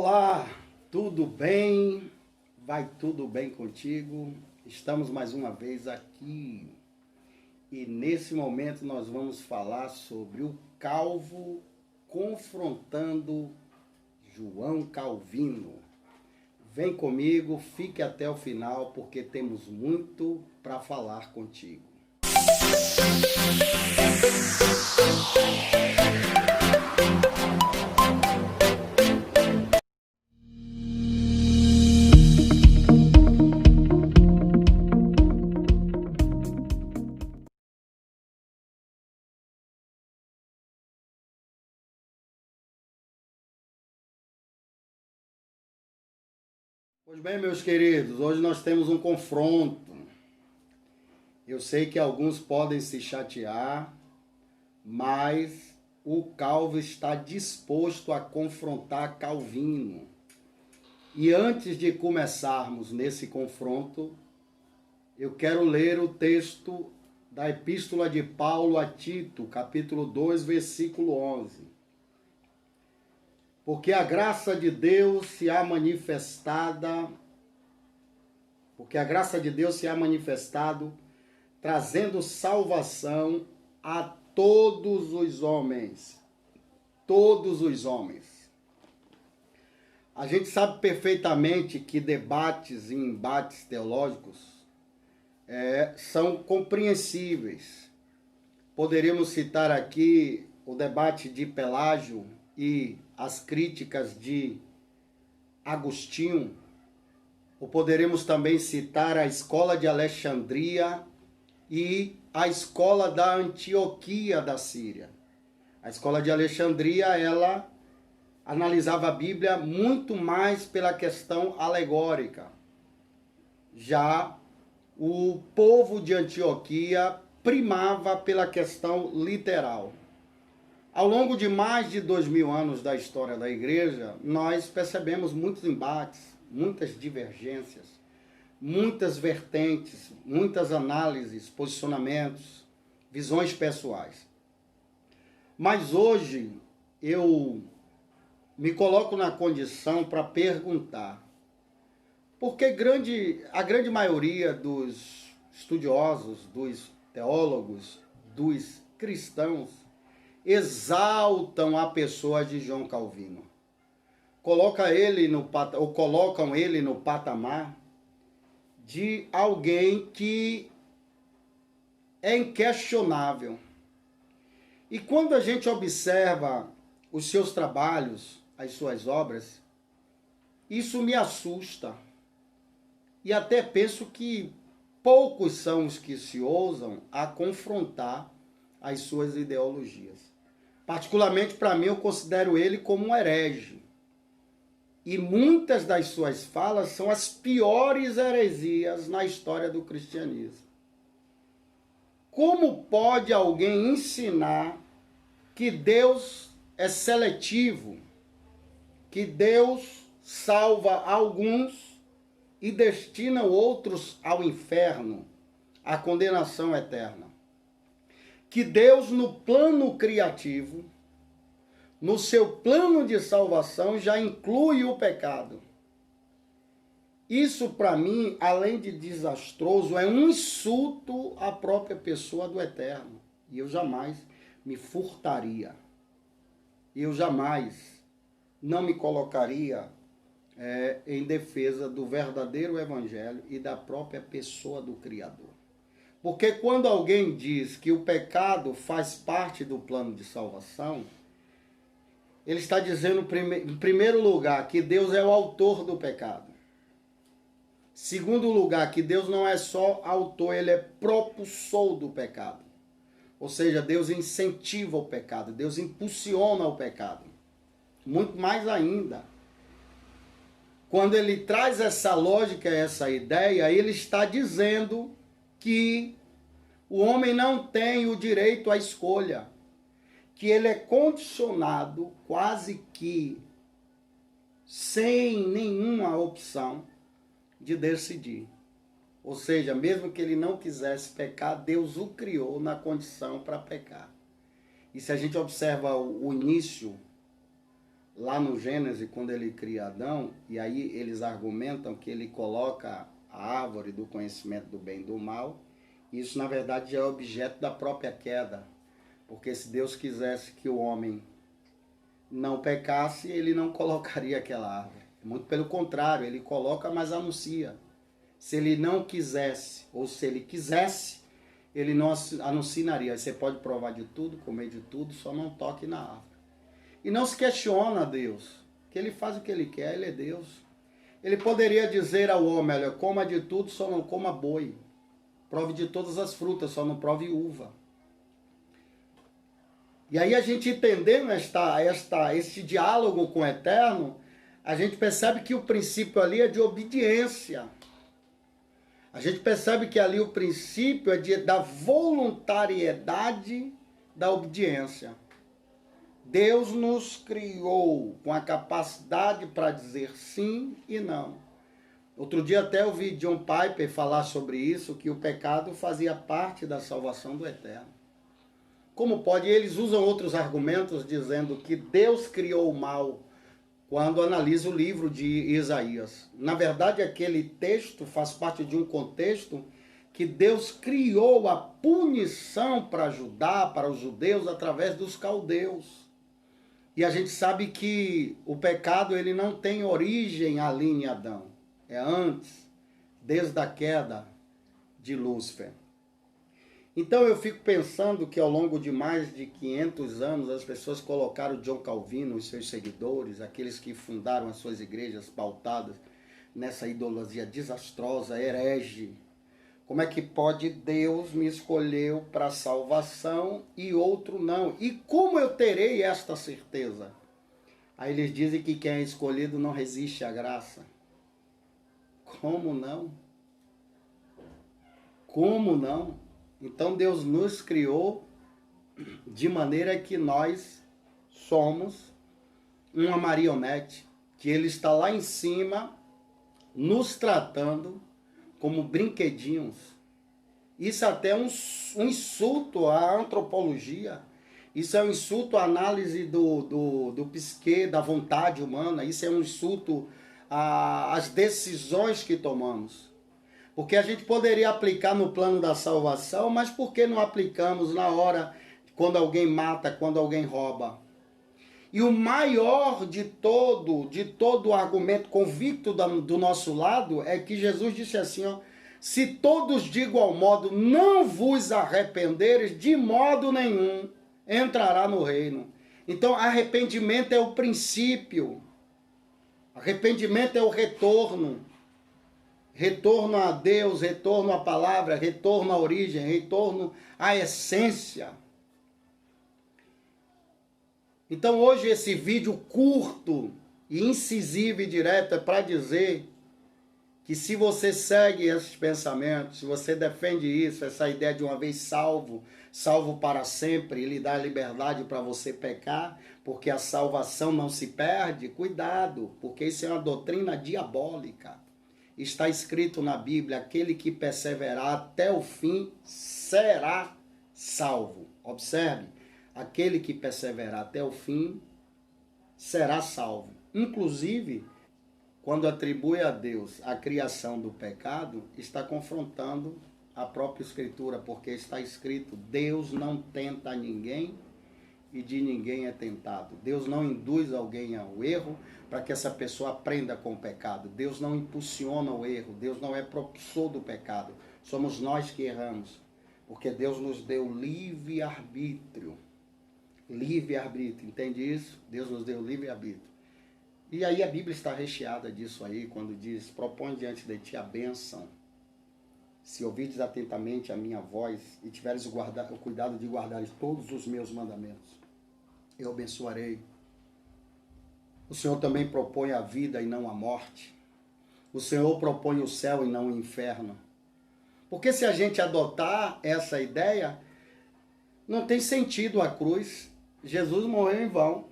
Olá, tudo bem? Vai tudo bem contigo? Estamos mais uma vez aqui e nesse momento nós vamos falar sobre o Calvo confrontando João Calvino. Vem comigo, fique até o final porque temos muito para falar contigo. Pois bem, meus queridos, hoje nós temos um confronto. Eu sei que alguns podem se chatear, mas o Calvo está disposto a confrontar Calvino. E antes de começarmos nesse confronto, eu quero ler o texto da Epístola de Paulo a Tito, capítulo 2, versículo 11. Porque a graça de Deus se há manifestado, trazendo salvação a todos os homens. Todos os homens. A gente sabe perfeitamente que debates e embates teológicos são compreensíveis. Poderíamos citar aqui o debate de Pelágio e as críticas de Agostinho, ou poderemos também citar a escola de Alexandria e a escola da Antioquia da Síria. A escola de Alexandria, ela analisava a Bíblia muito mais pela questão alegórica. Já o povo de Antioquia primava pela questão literal. Ao longo de mais de 2000 anos da história da igreja, nós percebemos muitos embates, muitas divergências, muitas vertentes, muitas análises, posicionamentos, visões pessoais. Mas hoje eu me coloco na condição para perguntar por que a grande maioria dos estudiosos, dos teólogos, dos cristãos exaltam a pessoa de João Calvino. Colocam ele no patamar de alguém que é inquestionável. E quando a gente observa os seus trabalhos, as suas obras, isso me assusta. E até penso que poucos são os que se ousam a confrontar as suas ideologias. Particularmente para mim, eu considero ele como um herege. E muitas das suas falas são as piores heresias na história do cristianismo. Como pode alguém ensinar que Deus é seletivo, que Deus salva alguns e destina outros ao inferno, à condenação eterna? Que Deus, no plano criativo, no seu plano de salvação, já inclui o pecado. Isso, para mim, além de desastroso, é um insulto à própria pessoa do Eterno. E eu jamais me furtaria. Eu jamais não me colocaria em defesa do verdadeiro Evangelho e da própria pessoa do Criador. Porque quando alguém diz que o pecado faz parte do plano de salvação, ele está dizendo, em primeiro lugar, que Deus é o autor do pecado. Segundo lugar, que Deus não é só autor, ele é propulsor do pecado. Ou seja, Deus incentiva o pecado, Deus impulsiona o pecado. Muito mais ainda. Quando ele traz essa lógica, essa ideia, ele está dizendo que o homem não tem o direito à escolha, que ele é condicionado quase que sem nenhuma opção de decidir. Ou seja, mesmo que ele não quisesse pecar, Deus o criou na condição para pecar. E se a gente observa o início, lá no Gênesis, quando ele cria Adão, e aí eles argumentam que ele coloca a árvore do conhecimento do bem e do mal, isso na verdade já é objeto da própria queda, porque se Deus quisesse que o homem não pecasse, ele não colocaria aquela árvore. Muito pelo contrário, ele coloca, mas anuncia. Se ele não quisesse, ou se ele quisesse, ele não anunciaria. Você pode provar de tudo, comer de tudo, só não toque na árvore. E não se questiona a Deus, que ele faz o que ele quer, ele é Deus. Ele poderia dizer ao homem, olha, coma de tudo, só não coma boi. Prove de todas as frutas, só não prove uva. E aí a gente entendendo este diálogo com o Eterno, a gente percebe que o princípio ali é de obediência. A gente percebe que ali o princípio é da voluntariedade da obediência. Deus nos criou com a capacidade para dizer sim e não. Outro dia até eu vi John Piper falar sobre isso, que o pecado fazia parte da salvação do Eterno. Como pode? Eles usam outros argumentos dizendo que Deus criou o mal quando analisa o livro de Isaías. Na verdade, aquele texto faz parte de um contexto que Deus criou a punição para Judá, para os judeus, através dos caldeus. E a gente sabe que o pecado ele não tem origem ali em Adão. É antes, desde a queda de Lúcifer. Então eu fico pensando que ao longo de mais de 500 anos as pessoas colocaram John Calvino, os seus seguidores, aqueles que fundaram as suas igrejas pautadas nessa idolatria desastrosa, herege. Como é que pode Deus me escolheu para a salvação e outro não? E como eu terei esta certeza? Aí eles dizem que quem é escolhido não resiste à graça. Como não? Como não? Então Deus nos criou de maneira que nós somos uma marionete, que Ele está lá em cima nos tratando como brinquedinhos. Isso até é um insulto à antropologia. Isso é um insulto à análise do psique, da vontade humana. Isso é um insulto às decisões que tomamos. Porque a gente poderia aplicar no plano da salvação, mas por que não aplicamos na hora quando alguém mata, quando alguém rouba? E o maior de todo o argumento convicto do nosso lado é que Jesus disse assim, ó, se todos de igual modo não vos arrependeres, de modo nenhum entrará no reino. Então arrependimento é o princípio, arrependimento é o retorno. Retorno a Deus, retorno à palavra, retorno à origem, retorno à essência. Então hoje esse vídeo curto e incisivo e direto é para dizer que se você segue esses pensamentos, se você defende isso, essa ideia de uma vez salvo, salvo para sempre, e lhe dá liberdade para você pecar, porque a salvação não se perde, cuidado, porque isso é uma doutrina diabólica. Está escrito na Bíblia, aquele que perseverar até o fim será salvo. Observe, aquele que perseverar até o fim será salvo. Inclusive, quando atribui a Deus a criação do pecado, está confrontando a própria Escritura, porque está escrito, Deus não tenta ninguém e de ninguém é tentado. Deus não induz alguém ao erro para que essa pessoa aprenda com o pecado. Deus não impulsiona o erro. Deus não é propulsor do pecado. Somos nós que erramos. Porque Deus nos deu livre-arbítrio. Livre-arbítrio, entende isso? Deus nos deu livre-arbítrio. E aí a Bíblia está recheada disso aí, quando diz, propõe diante de ti a bênção. Se ouvirdes atentamente a minha voz e tiveres o cuidado de guardar todos os meus mandamentos, eu abençoarei. O Senhor também propõe a vida e não a morte. O Senhor propõe o céu e não o inferno. Porque se a gente adotar essa ideia, não tem sentido a cruz. Jesus morreu em vão.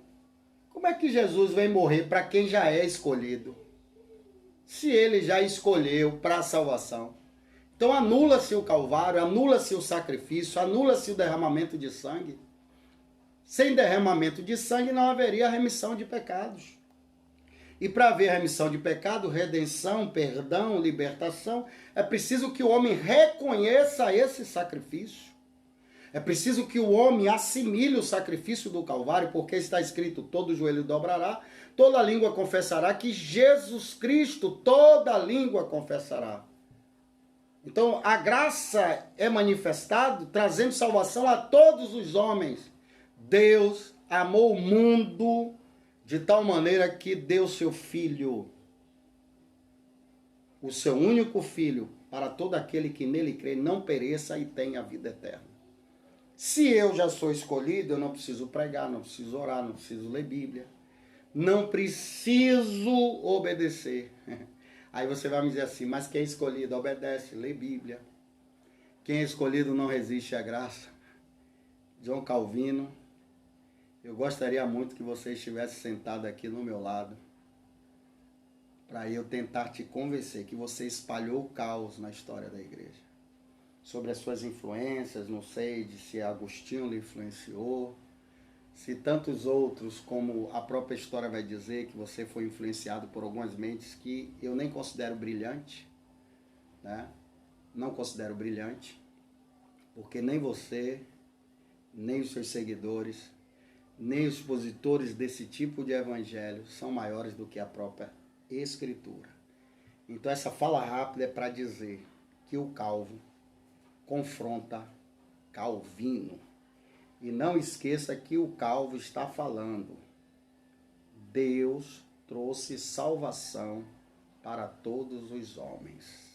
Como é que Jesus vem morrer para quem já é escolhido? Se ele já escolheu para a salvação. Então anula-se o Calvário, anula-se o sacrifício, anula-se o derramamento de sangue. Sem derramamento de sangue não haveria remissão de pecados. E para haver remissão de pecado, redenção, perdão, libertação, é preciso que o homem reconheça esse sacrifício. É preciso que o homem assimile o sacrifício do Calvário, porque está escrito, todo joelho dobrará, toda língua confessará que Jesus Cristo, toda língua confessará. Então, a graça é manifestada, trazendo salvação a todos os homens. Deus amou o mundo de tal maneira que deu seu Filho, o seu único Filho, para todo aquele que nele crê, não pereça e tenha a vida eterna. Se eu já sou escolhido, eu não preciso pregar, não preciso orar, não preciso ler Bíblia, não preciso obedecer. Aí você vai me dizer assim, mas quem é escolhido obedece, lê Bíblia. Quem é escolhido não resiste à graça. John Calvino, eu gostaria muito que você estivesse sentado aqui no meu lado, para eu tentar te convencer que você espalhou o caos na história da igreja. Sobre as suas influências, não sei se Agostinho lhe influenciou, se tantos outros, como a própria história vai dizer, que você foi influenciado por algumas mentes que eu nem considero brilhante, né? Não considero brilhante, porque nem você, nem os seus seguidores, nem os expositores desse tipo de evangelho são maiores do que a própria Escritura. Então essa fala rápida é para dizer que o Calvo confronta Calvino. E não esqueça que o Calvo está falando. Deus trouxe salvação para todos os homens.